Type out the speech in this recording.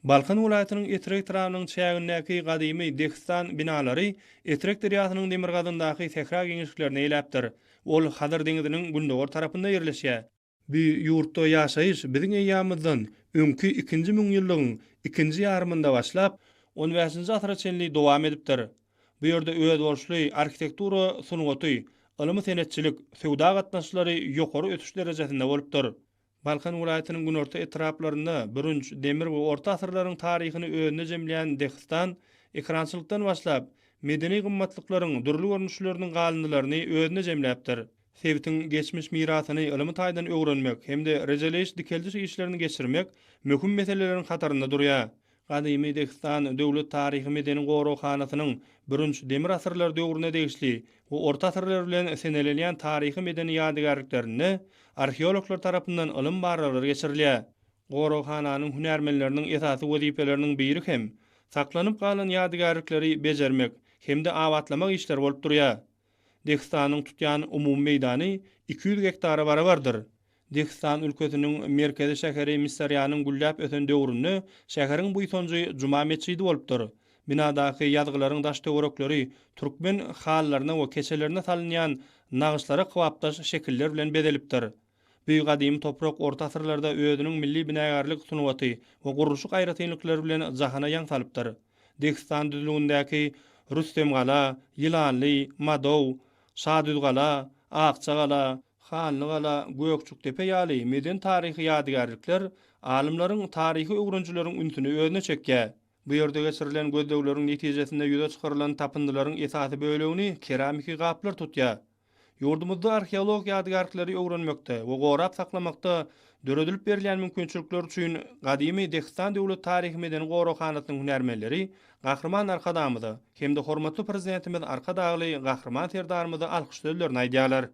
Balkan welaýatynyň Etrek tarapynyň çägindäki gadymy Dekstan binalary Etrek deriýasynyň demirgadyndaky tekrar geňişiklerini eýläpdir. Ol Hadar deňiziniň gündogor tarapynda ýerleşýär. Bu ýurtda ýaşaýyş biziň eýýamyzdan öňkü 2-nji müňýyllygyň 2-nji ýarymynda başlap 15-nji asyra çenli dowam edipdir. Bu ýerde öz bolşly arkitektura sunugaty, ylmy senetçilik, sowda gatnaşlary ýokary ötüş derejesinde bolupdyr. Balkan welaýatynyň günorta etraplarynda bürünç demir we orta asyrlaryň taryhyny öňüne jemleýän Dekstan ekrançylykdan başlap medeni gymmatlyklaryň dürli görnüşleriniň galyndylaryny öňüne jemläpdir. Sebitiň geçmiş mirasyny ylmy taýdan öwrenmek hemde rejeleýiş dikeldiş işlerini geçirmek möhüm meseleleriň hatarynda durýar. Gadymy Dekstan döwlet taryhy medeni gorowhanasynyň bürünç demir asyrlar döwrüne degişli we orta asyrlar bilen senelenýän taryhy medeni ýadygarlyklaryny arheologlar tarapyndan ılym barralary geçirilýär. Gorowhananyň hünärmenleriniň esasy wezipeleriniň biri hem saklanyp galan ýadygarlyklary bejermek hemde awatlamak işler bolup durýar. Dekstanyň tutýan umumy meýdany 200 hektara barabardyr. Dekstan ülkesiniň merkezi şäheri Misraýanyň güllap öten döwründe şäheriň bu ýytonjy Juma meçidi bolupdyr. Binadaky ýazgylaryň daş töwereklери türkmen hallaryna we keçelerine salynýan nagyşlara kwapdaş şekiller bilen bedelipdir. Bu gadymy toprak orta asyrlarda özüniň milli binaýarlyk sunuwaty we gurulşy gaýratynlykları bilen jahana ýaňsalypdyr. Dekstan düzlügündäki Rüstem gala, Ýylanly, Madow, Şadüz gala, Akça gala, Hanly gala, Gökçüktepe ýaly meden taryhy ýadygarlyklar alymlaryň taryhy öwrençileriň ünsüni özüne çekýär. Bu ýerde geçirilen gözlegleriň netijesinde ýüze çykarylan tapyndylaryň esasy bölegini keramiki gaplar tutýar. Ýurdumyzda arheolog ýadygarlyklary öwrenmekde we gorap saklamakda döredilip berilýän mümkinçilikler üçin gadymy Dekstan döwlet taryhy medeni gorowhanasynyň hünärmenleri gahrman arkadamyzy hemde hormatly prezidentimiz arkadagly gahrman serdarymyzy alkyşlaýarlar aýdýarlar.